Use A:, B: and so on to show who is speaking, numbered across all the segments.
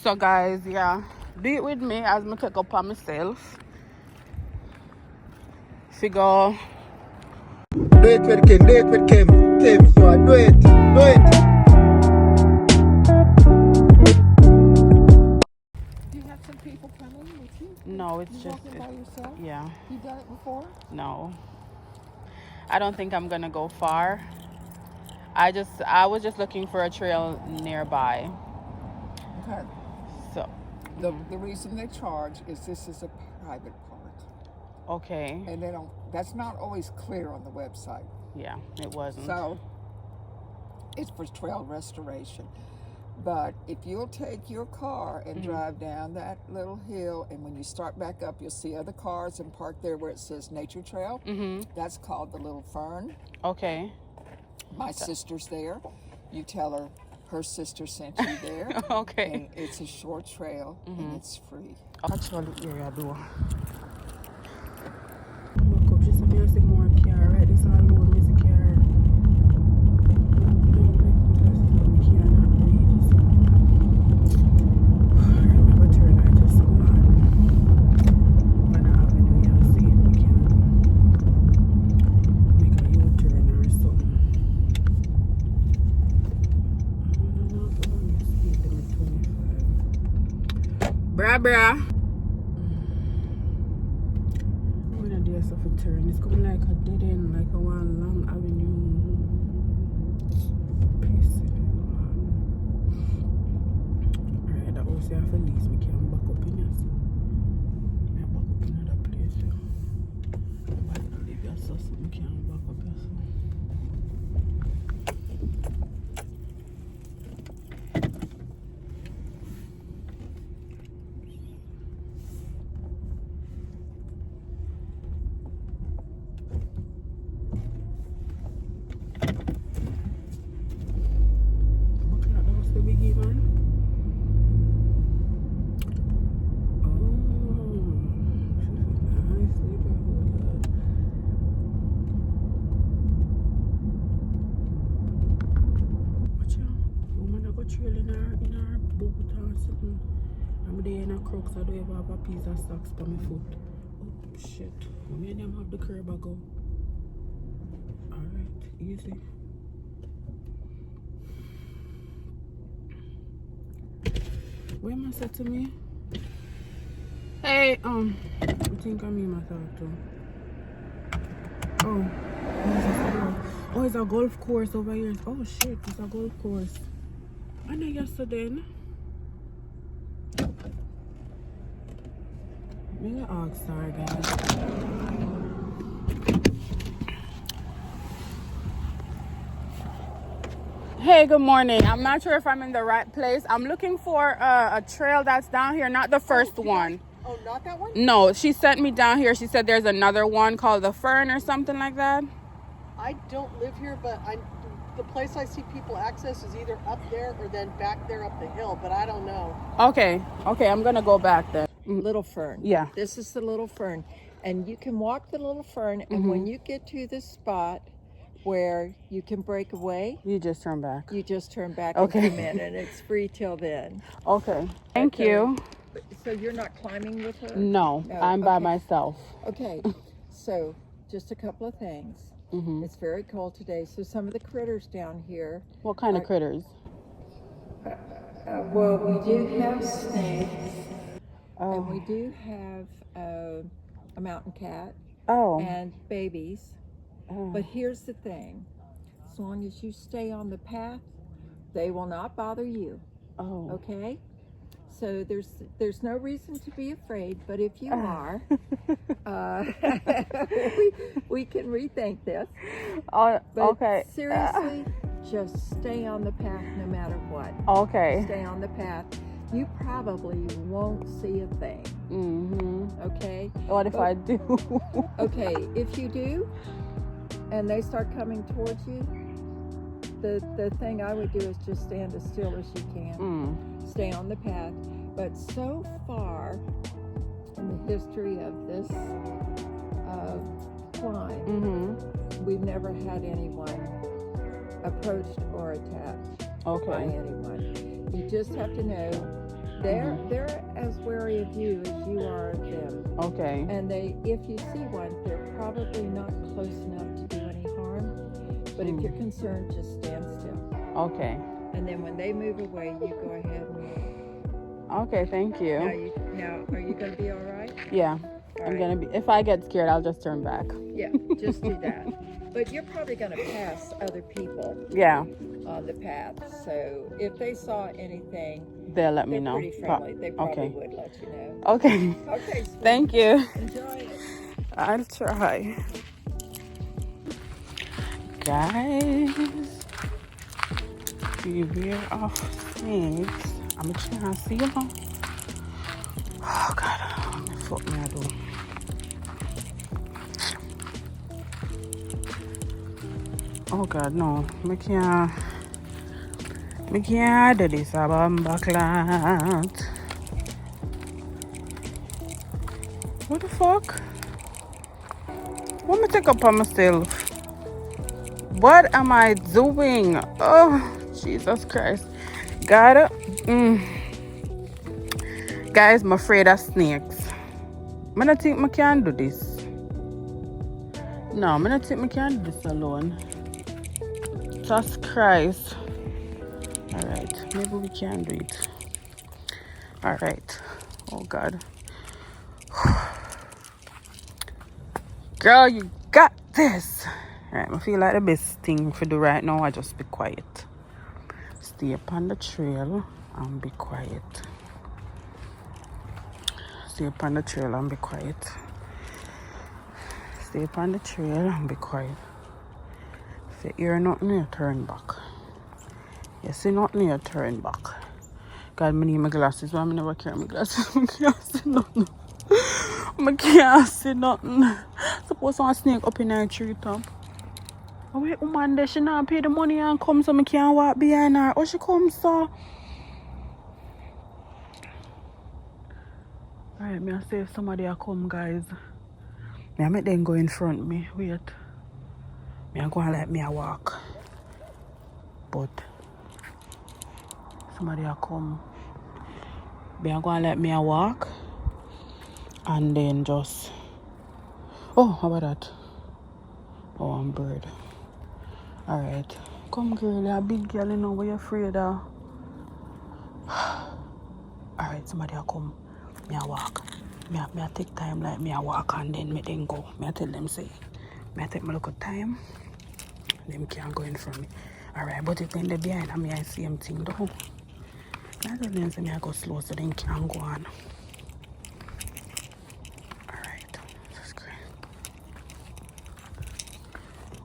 A: So guys, yeah, do it with me as I take up on myself. Figure.
B: Do it with Kim, do it with Kim. Kim, so I do it. Do it.
C: Do you have some people coming with you?
A: No, it's
C: you
A: just
C: walking by yourself?
A: Yeah.
C: You done it before?
A: No. I don't think I'm gonna go far. I was just looking for a trail nearby.
C: Okay.
A: So
C: The reason they charge is this is a private park.
A: okay.
C: And they don't, that's not always clear on the website.
A: Yeah, it wasn't.
C: So it's for trail restoration. But if you'll take your car and drive down that little hill, and when you start back up, you'll see other cars and park there where it says Nature Trail. That's called the Little Fern.
A: Okay.
C: My sister's there. You tell her sister sent you there.
A: Okay.
C: And it's a short trail and it's free.
A: Actually, area door.
D: More car, right? This all alone is a car. Bruh. When I do a turn, it's coming like a dead end, like a one long avenue. Alright, that was here for lease. We can back up in this. We can back up in another place. But I'll leave your sauce. We can back up here. Crooks, I don't even have a piece of socks for my foot. Oh shit. Where them have the curb I go? Alright, easy. Where am I said to me? Hey, I think I'm in my thought too. Oh, it's a golf course over here. Oh shit, it's a golf course. I know yesterday. Maybe sorry guys.
A: Hey, good morning. I'm not sure if I'm in the right place. I'm looking for a trail that's down here, not the first one.
C: Oh, not that one?
A: No, she sent me down here. She said there's another one called the Fern or something like that.
E: I don't live here, but the place I see people access is either up there or then back there up the hill, but I don't know.
A: Okay, I'm gonna go back then.
E: Little Fern.
A: Yeah.
E: This is the Little Fern. And you can walk the Little Fern, and when you get to the spot where you can break away,
A: You just turn back.
E: you just turn back
A: Okay.
E: and come in, and it's free till then.
A: Okay. Thank
E: Okay.
A: you.
E: So you're not climbing with her?
A: No, I'm by myself.
E: Okay, so just a couple of things. It's very cold today, so some of the critters down here.
A: What kind of critters?
E: Well, we do have snakes,
A: Oh.
E: and we do have a mountain cat
A: Oh.
E: and babies.
A: Oh.
E: But here's the thing: as long as you stay on the path, they will not bother you.
A: Oh.
E: Okay? So there's no reason to be afraid, but if you are, we can rethink this. But
A: Okay.
E: seriously, just stay on the path no matter what.
A: Okay.
E: Stay on the path. You probably won't see a thing. Okay?
A: What if I do?
E: Okay, if you do, and they start coming towards you, the thing I would do is just stand as still as you can. Stay on the path. But so far in the history of this climb, we've never had anyone approached or attacked by anyone. You just have to know They're as wary of you as you are of them.
A: Okay.
E: And if you see one, they're probably not close enough to do any harm. But if you're concerned, just stand still.
A: Okay.
E: And then when they move away, you go ahead and move.
A: Okay, thank you.
E: Now, are you going to be all right?
A: Yeah. I'm gonna be. If I get scared, I'll just turn back.
E: Yeah, just do that. But you're probably going to pass other people.
A: Yeah.
E: On the path. So if they saw anything,
A: they'll let me know.
E: They're pretty friendly. They probably would let you know.
A: Okay.
E: Okay. Sweet.
A: Thank you.
E: Enjoy it.
A: I'll try. Guys, beware of snakes. I'm trying to see you now. Oh God, what the fuck me I do? Oh God, no, I can't do this about backland. What the fuck? What me take up on myself? What am I doing? Oh, Jesus Christ. God, guys, I'm afraid of snakes. I don't think I can do this. No, I don't think I can do this alone. Jesus Christ. Alright, maybe we can do it. Alright. Oh God. Girl, you got this. Alright, I feel like the best thing to do right now is just be quiet. Stay up on the trail and be quiet. Stay up on the trail and be quiet. Stay up on the trail and be quiet. If you hear nothing, you turn back. You see nothing, you turn back. God, I need my glasses, but I never carry my glasses. I can't see nothing. I can't see nothing. Suppose one snake up in a tree top. Oh, wait, woman there, she not pay the money and come so I can't walk behind her. Oh, she comes so. Alright, me I say if somebody a come, guys. Me I make them go in front of me. Wait. Me I go and let me a walk. But somebody a come. Me I go and let me a walk. And then just. Oh, how about that? Oh, I'm bird. Alright. Come, girl. You're a big girl, you know. What you afraid of? Alright, somebody will come. Me a walk. Me a take time like me a walk and then me then go. Me a tell them say. Me a take my look time. Them can't go in front of me. Alright, but if then they behind me, I see them thing though. I tell them say me I go slow so they can't go on. Alright. That's great.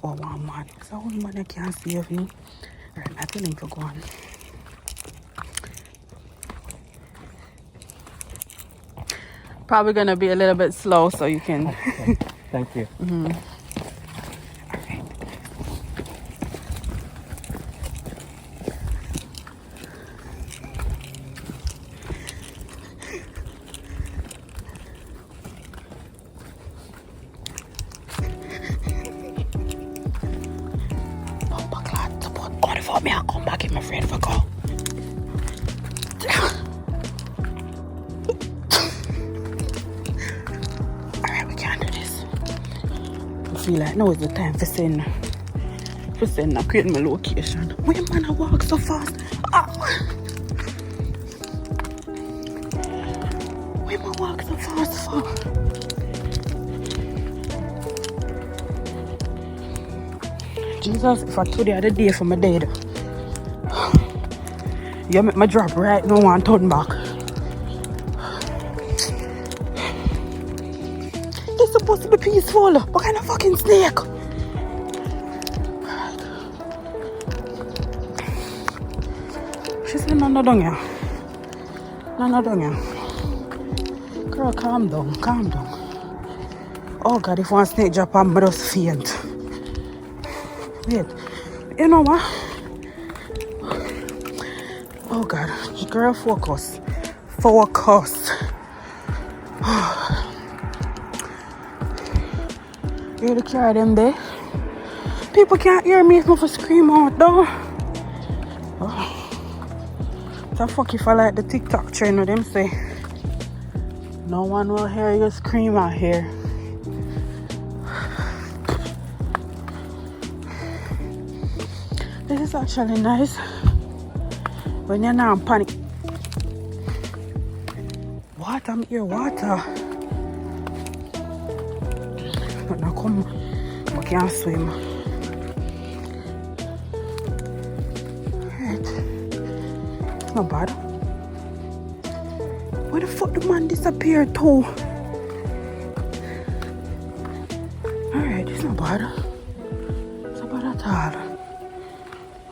A: Oh, one man. So one man I can't save me. Alright, I tell him to go on. Probably gonna be a little bit slow so you can.
B: Okay. Thank you.
A: Me, I'll come back if my friend for go. Alright, we can't do this. I feel like now is the time for send I create my location. Why man I walk so fast? Why man walk so fast for? Jesus, if I told you the day for my dead. You make my drop right now and turn back. It's supposed to be peaceful. What kind of fucking snake? She said no down here. No down here. Girl, calm down, calm down. Oh God, if one snake drop on me, just faint. Wait, you know what? Oh God, girl, focus. Focus. You really carry them there? People can't hear me if I scream out though. Oh. a fuck if I like the TikTok trend with them say no one will hear you scream out here. This is actually nice when you're not in panic. What? I'm here, water. But now come, I can't swim. Right. It's not bad. Where the fuck the man disappeared to? Alright, it's not bad. It's not bad at all.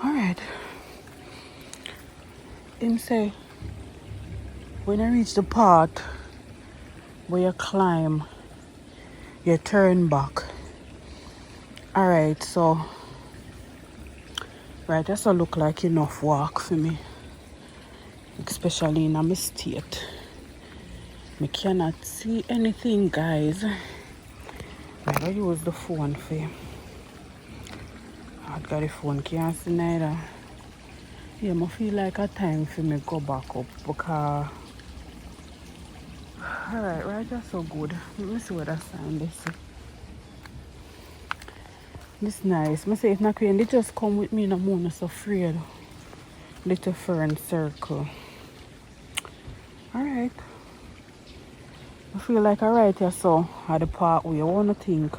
A: Alright. Him say, when I reach the part where you climb, you turn back. Alright, so right, that's a look like enough walk for me. Especially in my state. I cannot see anything, guys. I use the phone for you. I've got the phone, can't see neither. Yeah, I feel like a time for me go back up because alright, right, that's so good. Let me see what that sound is. This nice. I say if not queen, they just come with me in the morning so afraid. Little fern circle. Alright. I feel like alright here so at the part where you wanna think.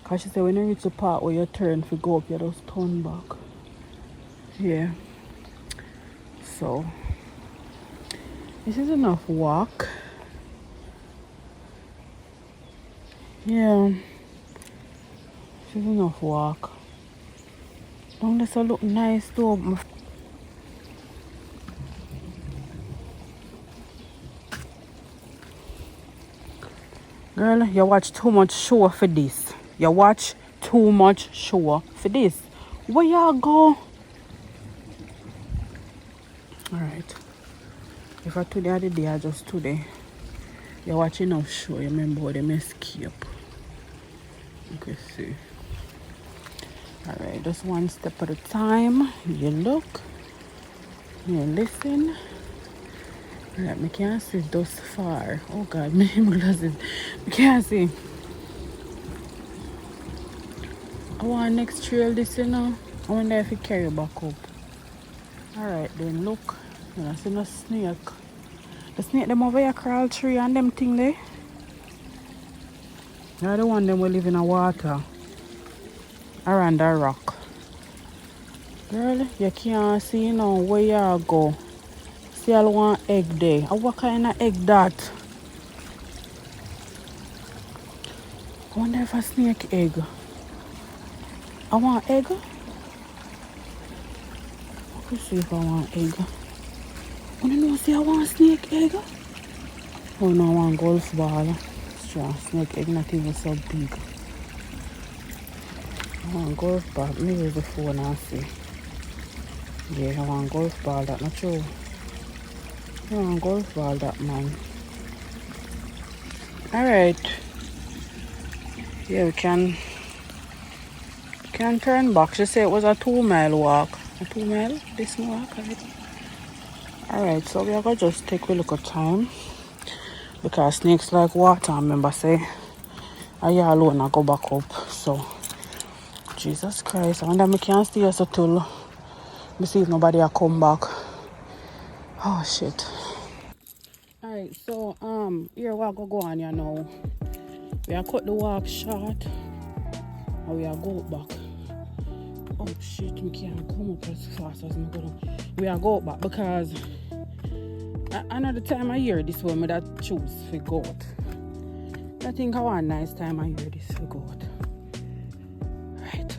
A: Cause she said when you reach the part where you turn to go up, you just turn back. Yeah. So this is enough walk. Yeah. This is enough walk. Don't this look nice though. Girl, you watch too much show for this. You watch too much show for this. Where y'all go? Alright. If I today or the day, I just today. You watch enough show, you remember how them escape. You can see. Alright, just one step at a time. You look. You listen. Alright, I can't see thus far. Oh God, my glasses. I can't see. I want next trail this, you know. I wonder if it carry back up. Alright then, look. I see no snake. The snake them over here crawl tree and them thing there. They're the one them will live in the water. Around the rock. Girl, you can't see now where you go. See all one egg there. What kind of egg that? I wonder if a snake egg. I want egg. Let's see if I want egg. I don't know, see I want snake egg. Oh no, I want golf ball. Sure, snake egg not even so big. I want golf ball. Maybe use the phone and see. Yeah, I want golf ball, that not true. I want golf ball, that man. Alright. Yeah, we can turn back. She said it was a 2-mile walk. A 2 mile? This walk, right? Alright, so we are going to just take a look at time. Because snakes like water, remember say. I alone I go back up. So, Jesus Christ. I wonder if I can stay here so till me see if nobody will come back. Oh, shit. Alright, so, here we go on here now. We are cut the walk short. And we are go back. Oh shit, we can't come up as fast as we go down. We are go back because another time I hear this one, I that choose for go out. I think I want a nice time I hear this for go out. Right.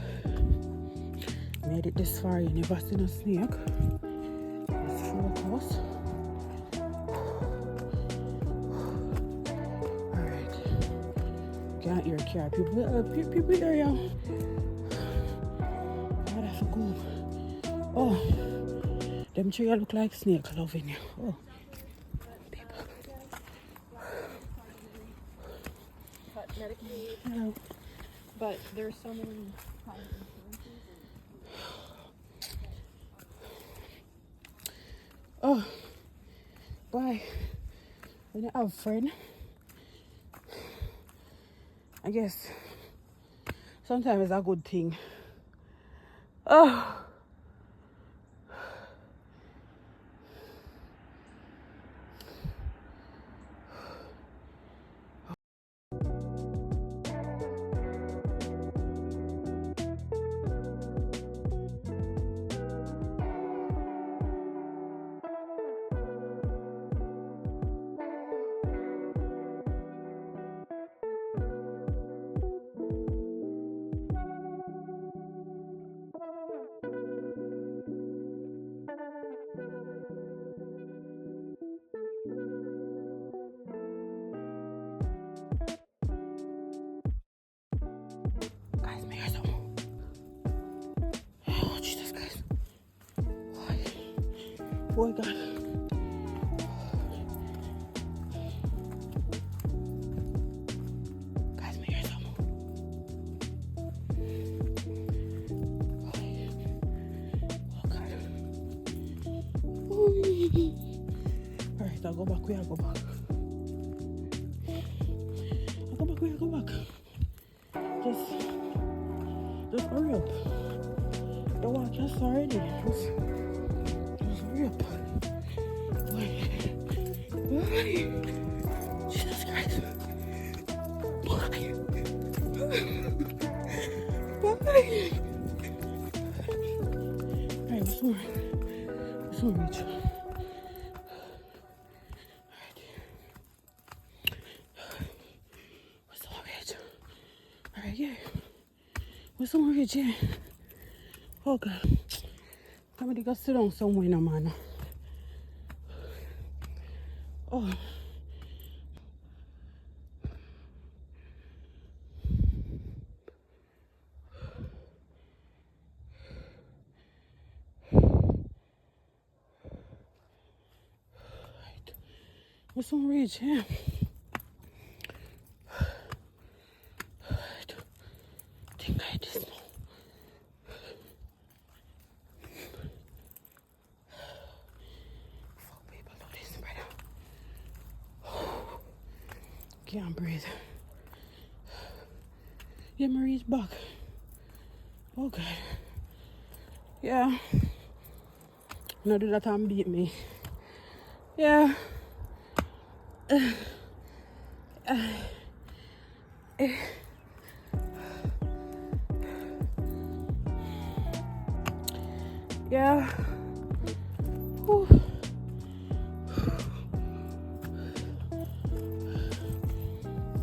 A: Made it this far, you never seen a snake. Let's focus. Alright. Can't hear car. People hear you. Go. Oh, them tree look like snake loving you. Oh, people. Hello.
E: But there's so many.
A: Oh, boy. When you have a friend, I guess sometimes it's a good thing. Oh. Guys, my ears up. Oh, Jesus, guys. Boy, God. Guys, my ears up. Oh, God. Alright, I'll go back. I'll go back. I'll go back. Just hurry up. The watch us already. Just hurry up. Why? Jesus Christ. Why? Alright, what's more? What's more, Rachel? What's more, Rachel? Alright, yeah. What's more, Rachel? Yeah. Oh, God. Somebody go sit down somewhere, no, man. Oh. What's on Ridge? Yeah. I don't think I just know. Fuck, babe, I love this right now. Can't breathe. Yeah, Marie's back. Oh, God. Yeah. No, do that and beat me. Yeah. Yeah. Whew.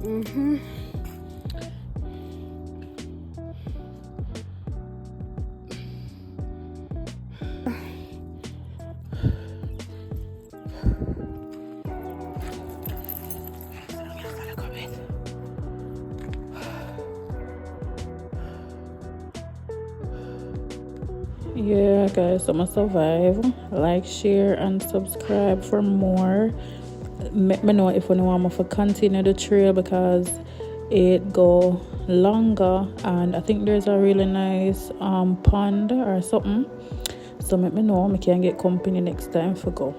A: Mm-hmm.
F: Yeah, guys, I'ma survive. Like, share, and subscribe for more. Let me know if you want me to continue the trail because it go longer, and I think there's a really nice pond or something. So let me know. I can get company next time for go.